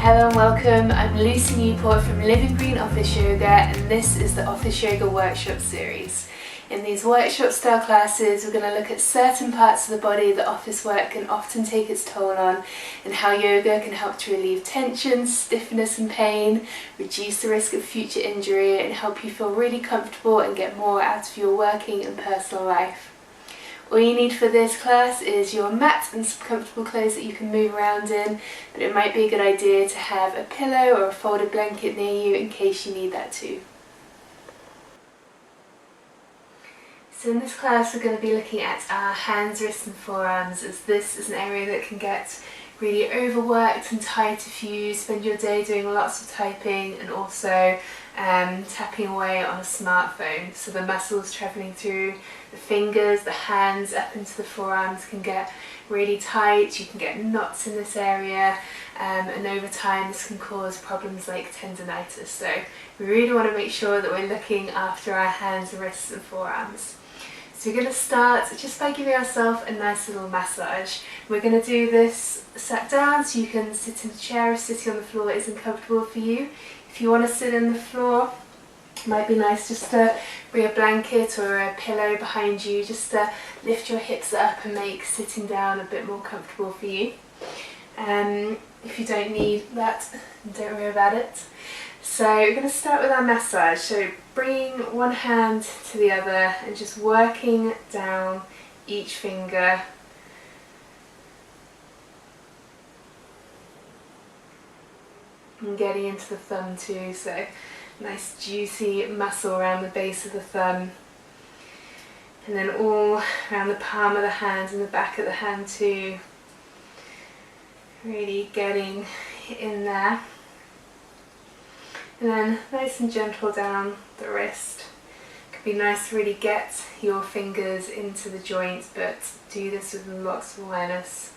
Hello and welcome, I'm Lucy Newport from Living Green Office Yoga, and this is the Office Yoga Workshop series. In these workshop style classes we're going to look at certain parts of the body that office work can often take its toll on, and how yoga can help to relieve tension, stiffness and pain, reduce the risk of future injury and help you feel really comfortable and get more out of your working and personal life. All you need for this class is your mat and some comfortable clothes that you can move around in, but it might be a good idea to have a pillow or a folded blanket near you in case you need that too. So in this class we're going to be looking at our hands, wrists and forearms, as this is an area that can get really overworked and tight if you spend your day doing lots of typing and also tapping away on a smartphone. So the muscles travelling through the fingers, the hands, up into the forearms can get really tight. You can get knots in this area, and over time this can cause problems like tendinitis. So we really want to make sure that we're looking after our hands, wrists and forearms. So we're going to start just by giving ourselves a nice little massage. We're going to do this sat down, so you can sit in a chair if sitting on the floor isn't comfortable for you. If you want to sit on the floor, it might be nice just to bring a blanket or a pillow behind you, just to lift your hips up and make sitting down a bit more comfortable for you. If you don't need that, don't worry about it. So we're going to start with our massage. So bringing one hand to the other and just working down each finger. And getting into the thumb too, so nice juicy muscle around the base of the thumb. And then all around the palm of the hand and the back of the hand too. Really getting in there. And then nice and gentle down the wrist. It could be nice to really get your fingers into the joints, but do this with lots of awareness.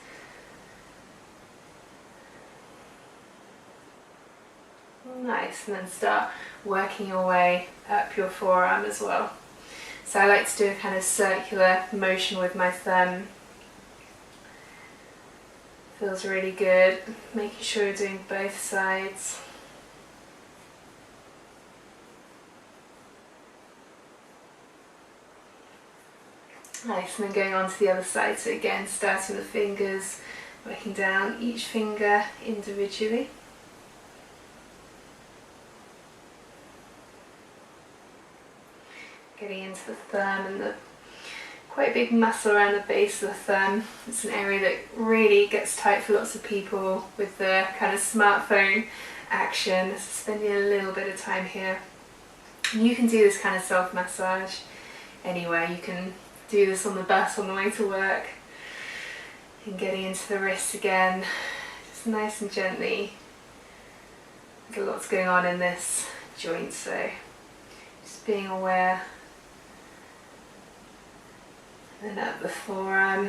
Nice, and then start working your way up your forearm as well. So I like to do a kind of circular motion with my thumb. Feels really good, making sure you're doing both sides. Nice, and then going on to the other side, so again starting with the fingers, working down each finger individually. Getting into the thumb and the quite big muscle around the base of the thumb. It's an area that really gets tight for lots of people with the kind of smartphone action, so spending a little bit of time here. And you can do this kind of self-massage anywhere. You can do this on the bus on the way to work. And getting into the wrists again, just nice and gently. There's lots going on in this joint, so just being aware. And then up the forearm,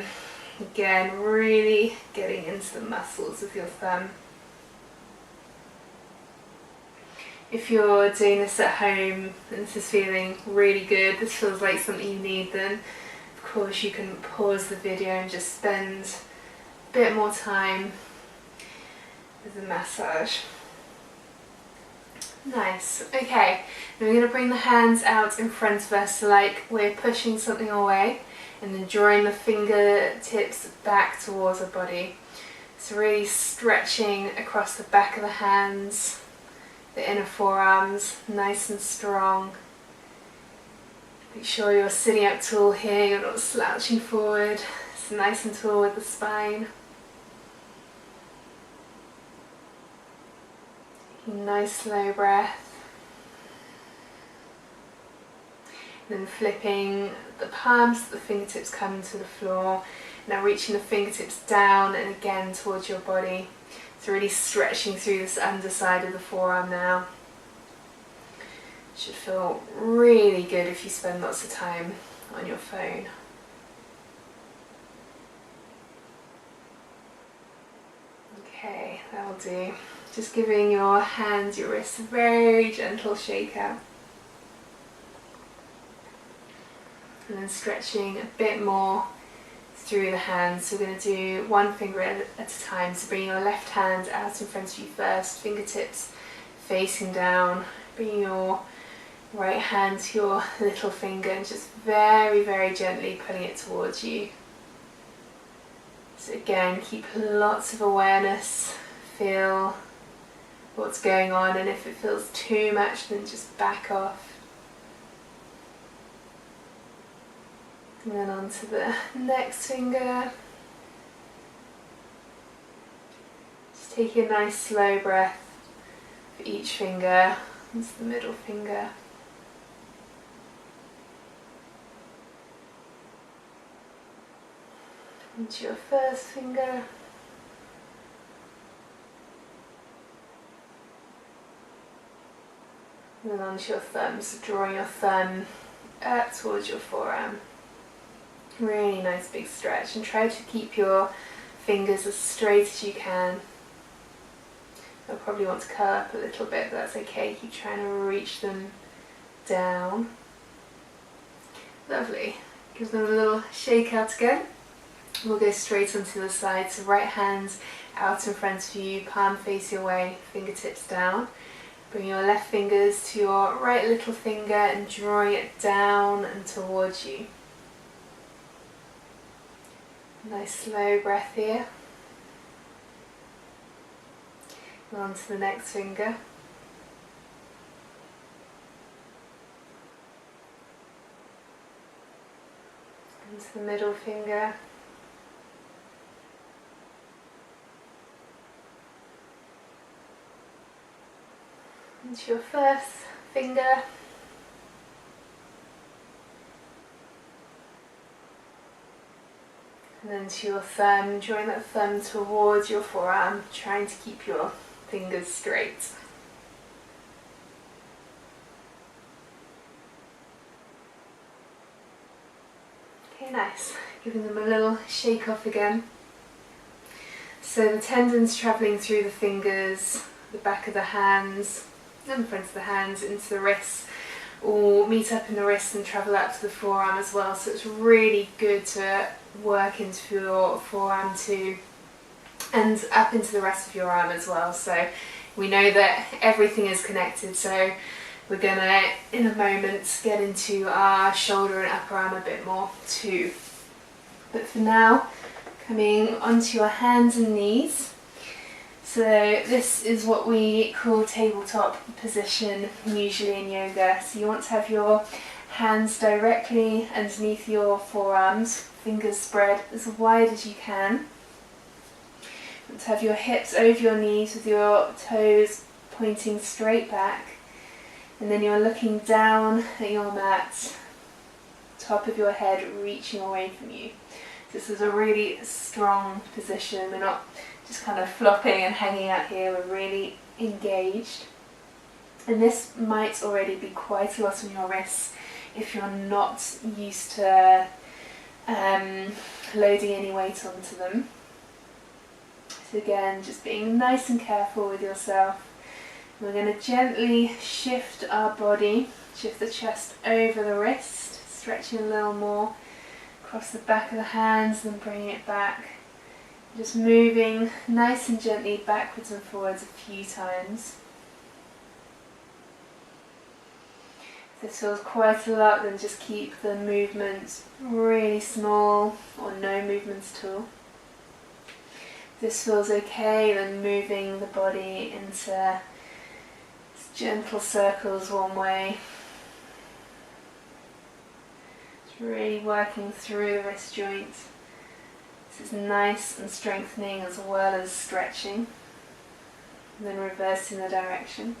again really getting into the muscles of your thumb. If you're doing this at home and this is feeling really good, this feels like something you need, then of course you can pause the video and just spend a bit more time with the massage. Nice. Okay, now we're going to bring the hands out in front of us, so like we're pushing something away, and then drawing the fingertips back towards our body. So really stretching across the back of the hands, the inner forearms, nice and strong. Make sure you're sitting up tall here, you're not slouching forward. It's nice and tall with the spine. Taking a nice slow breath. Then flipping the palms so the fingertips come to the floor. Now reaching the fingertips down and again towards your body. So really stretching through this underside of the forearm now. Should feel really good if you spend lots of time on your phone. Okay, that'll do. Just giving your hands, your wrists a very gentle shake out. And then stretching a bit more through the hands. So we're going to do one finger at a time. So bring your left hand out in front of you first, fingertips facing down. Bring your right hand to your little finger and just very, very gently pulling it towards you. So again, keep lots of awareness, feel what's going on, and if it feels too much, then just back off. And then onto the next finger. Just take a nice slow breath for each finger. Onto the middle finger. Into your first finger. And then onto your thumb, so drawing your thumb up towards your forearm. Really nice big stretch, and try to keep your fingers as straight as you can. You'll probably want to curl up a little bit, but that's okay. Keep trying to reach them down. Lovely. Give them a little shake out again. We'll go straight onto the side, so right hand out in front of you, palm face your way, fingertips down. Bring your left fingers to your right little finger and drawing it down and towards you. Nice slow breath here. And on to the next finger. Into the middle finger. Into your first finger. And then to your thumb, drawing that thumb towards your forearm, trying to keep your fingers straight. Okay, nice. Giving them a little shake off again. So the tendons travelling through the fingers, the back of the hands, and the front of the hands into the wrists, or meet up in the wrist and travel out to the forearm as well. So it's really good to work into your forearm too, and up into the rest of your arm as well. So we know that everything is connected, so we're gonna in a moment get into our shoulder and upper arm a bit more too. But for now, coming onto your hands and knees. So this is what we call tabletop position usually in yoga. So you want to have your hands directly underneath your forearms, fingers spread as wide as you can. You want to have your hips over your knees with your toes pointing straight back. And then you're looking down at your mat, top of your head reaching away from you. This is a really strong position. We're not just kind of flopping and hanging out here, we're really engaged. And this might already be quite a lot on your wrists if you're not used to loading any weight onto them. So again, just being nice and careful with yourself. We're going to gently shift our body, shift the chest over the wrist, stretching a little more across the back of the hands, then bringing it back. Just moving nice and gently backwards and forwards a few times. If this feels quite a lot, then just keep the movement really small or no movements at all. If this feels okay, then moving the body into gentle circles one way. Just really working through the wrist joint. This is nice and strengthening as well as stretching. And then reversing the direction.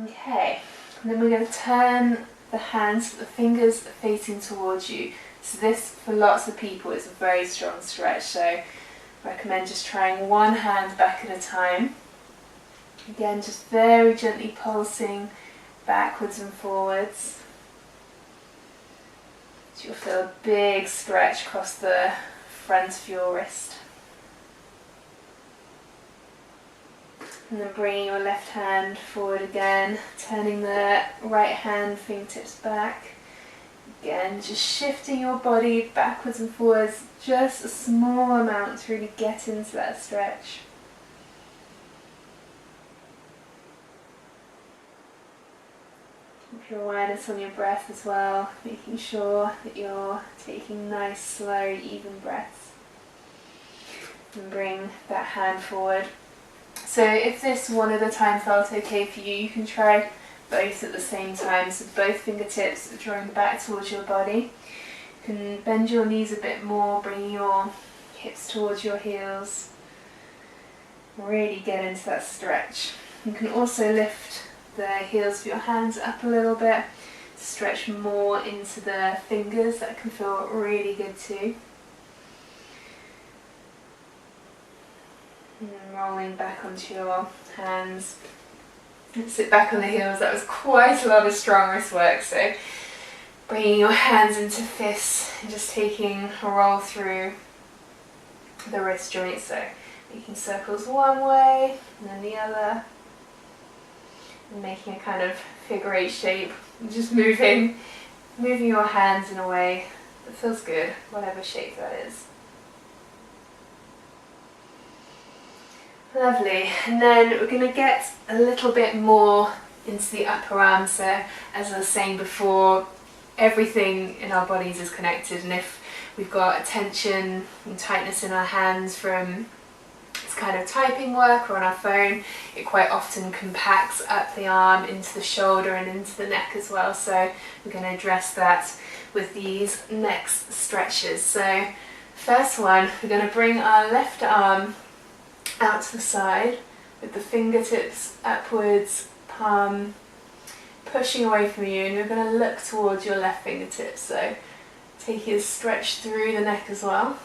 Okay, and then we're going to turn the hands, the fingers facing towards you. So this, for lots of people, is a very strong stretch. So I recommend just trying one hand back at a time. Again, just very gently pulsing backwards and forwards. So you'll feel a big stretch across the front of your wrist. And then bringing your left hand forward again, turning the right hand fingertips back. Again, just shifting your body backwards and forwards, just a small amount to really get into that stretch. Keep your awareness on your breath as well, making sure that you're taking nice, slow, even breaths. And bring that hand forward. So if this one at a time felt okay for you, you can try both at the same time. So both fingertips are drawing back towards your body. You can bend your knees a bit more, bring your hips towards your heels. Really get into that stretch. You can also lift the heels of your hands up a little bit to stretch more into the fingers. That can feel really good too. And rolling back onto your hands. And sit back on the heels. That was quite a lot of strong wrist work. So bringing your hands into fists and just taking a roll through the wrist joints. So making circles one way and then the other. And making a kind of figure eight shape. And just moving your hands in a way that feels good, whatever shape that is. Lovely, and then we're going to get a little bit more into the upper arm. So as I was saying before, everything in our bodies is connected, and if we've got tension and tightness in our hands from this kind of typing work or on our phone, it quite often compacts up the arm into the shoulder and into the neck as well. So we're going to address that with these next stretches. So first one, we're going to bring our left arm out to the side with the fingertips upwards, palm pushing away from you, and you're going to look towards your left fingertips. So taking a stretch through the neck as well.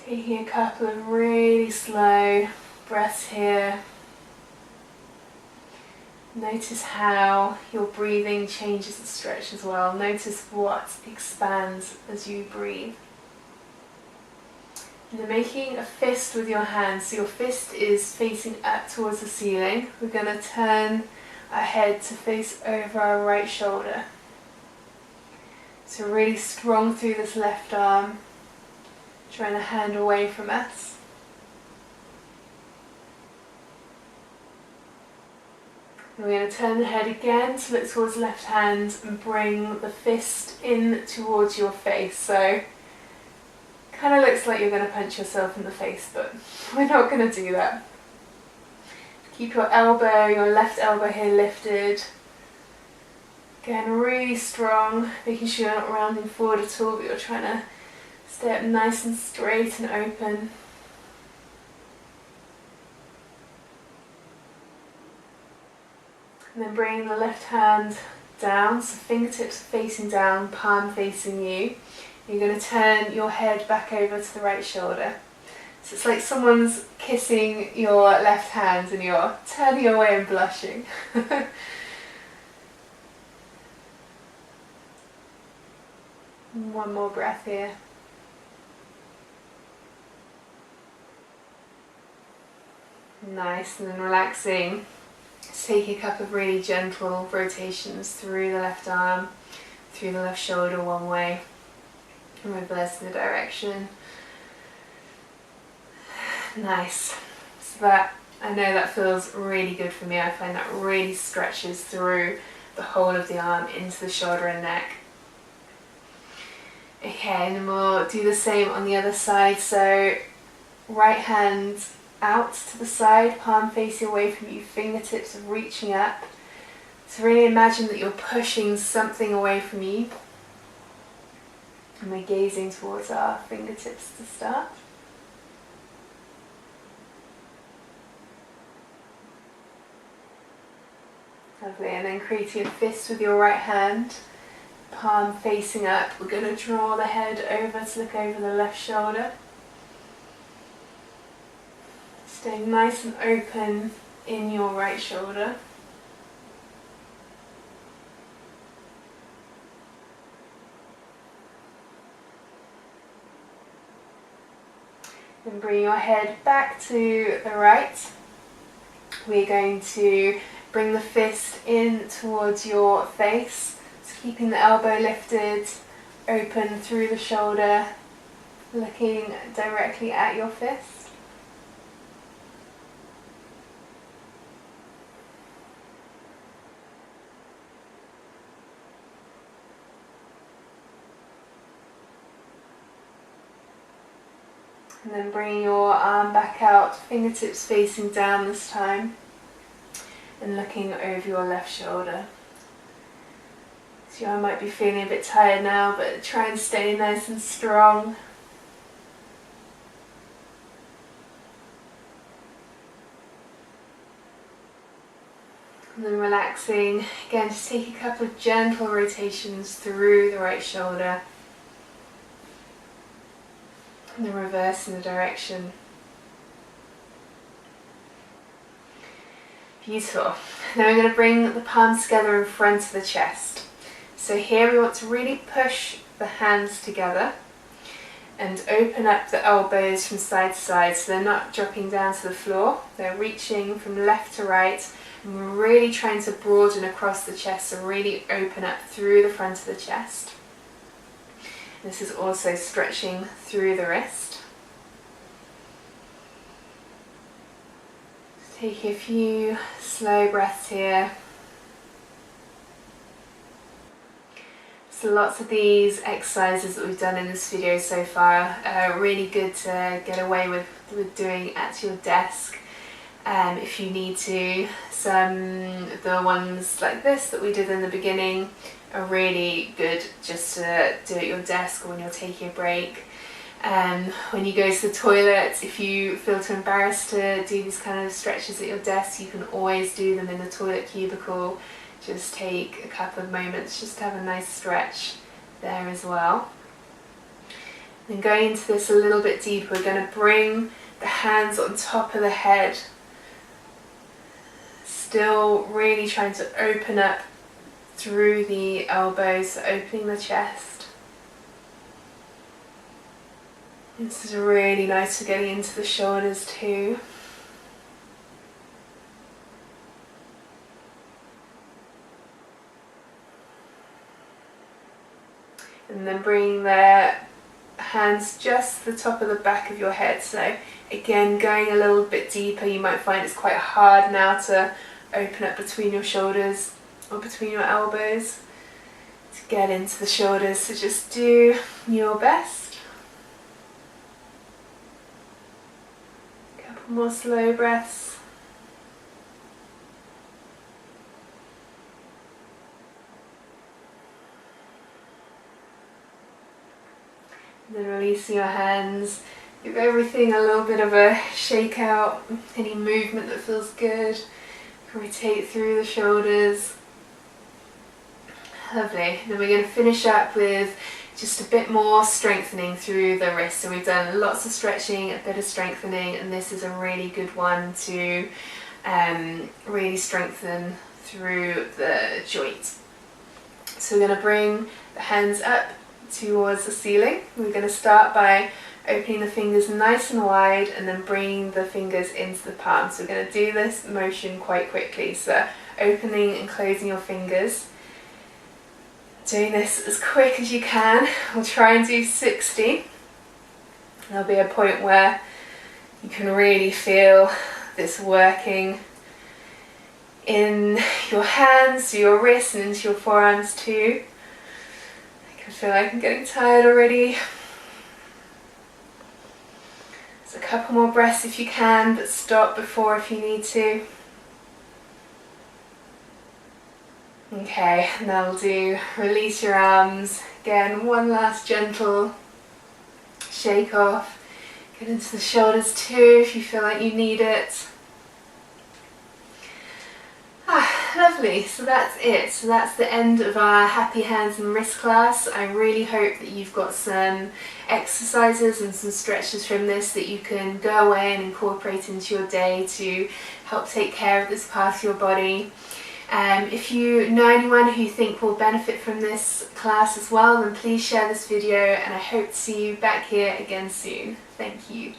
Taking a couple of really slow breaths here. Notice how your breathing changes the stretch as well. Notice what expands as you breathe. And then making a fist with your hands, so your fist is facing up towards the ceiling. We're going to turn our head to face over our right shoulder. So really strong through this left arm, drawing the hand away from us. And we're going to turn the head again to look towards the left hand and bring the fist in towards your face. So kind of looks like you're going to punch yourself in the face, but we're not going to do that. Keep your elbow, your left elbow here lifted. Again, really strong, making sure you're not rounding forward at all, but you're trying to stay up nice and straight and open. And then bringing the left hand down, so fingertips facing down, palm facing you. You're going to turn your head back over to the right shoulder. So it's like someone's kissing your left hand and you're turning away and blushing. One more breath here. Nice, and then relaxing. Just take a couple of really gentle rotations through the left arm, through the left shoulder one way, and reverse the direction. Nice. So that, I know that feels really good for me. I find that really stretches through the whole of the arm into the shoulder and neck. Okay, and then we'll do the same on the other side. So right hand out to the side, palm facing away from you, fingertips reaching up. So really imagine that you're pushing something away from you. And we're gazing towards our fingertips to start. Lovely, and then creating a fist with your right hand, palm facing up. We're going to draw the head over to look over the left shoulder. Staying nice and open in your right shoulder. Then bring your head back to the right. We're going to bring the fist in towards your face, so keeping the elbow lifted, open through the shoulder, looking directly at your fist. And then bring your arm back out, fingertips facing down this time, and looking over your left shoulder. So I might be feeling a bit tired now, but try and stay nice and strong. And then relaxing, again just take a couple of gentle rotations through the right shoulder. And then reverse in the direction. Beautiful. Now we're going to bring the palms together in front of the chest. So here we want to really push the hands together and open up the elbows from side to side, so they're not dropping down to the floor. They're reaching from left to right, and we're really trying to broaden across the chest, so really open up through the front of the chest. This is also stretching through the wrist. Take a few slow breaths here. So lots of these exercises that we've done in this video so far are really good to get away with doing at your desk. If you need to. Some of the ones like this that we did in the beginning are really good just to do at your desk or when you're taking a break. When you go to the toilet, if you feel too embarrassed to do these kind of stretches at your desk, you can always do them in the toilet cubicle. Just take a couple of moments just to have a nice stretch there as well. Then going into this a little bit deeper, we're going to bring the hands on top of the head. Still really trying to open up through the elbows, opening the chest. This is really nice for getting into the shoulders too. And then bring the hands just to the top of the back of your head. So again, going a little bit deeper, you might find it's quite hard now to open up between your shoulders or between your elbows to get into the shoulders. So just do your best. A couple more slow breaths. And then releasing your hands. Give everything a little bit of a shake out. Any movement that feels good. Rotate through the shoulders. Lovely. Then we're going to finish up with just a bit more strengthening through the wrist. So we've done lots of stretching, a bit of strengthening, and this is a really good one to really strengthen through the joint. So we're going to bring the hands up towards the ceiling. We're going to start by opening the fingers nice and wide and then bringing the fingers into the palm. So we're going to do this motion quite quickly. So opening and closing your fingers. Doing this as quick as you can. We'll try and do 60. There'll be a point where you can really feel this working in your hands, to your wrists and into your forearms too. I can feel like I'm getting tired already. So a couple more breaths if you can, but stop before if you need to. Okay, and that'll do. Release your arms. Again, one last gentle shake off. Get into the shoulders too if you feel like you need it. Lovely, so that's it. So that's the end of our happy hands and wrist class. I really hope that you've got some exercises and some stretches from this that you can go away and incorporate into your day to help take care of this part of your body. If you know anyone who you think will benefit from this class as well, then please share this video, and I hope to see you back here again soon. Thank you.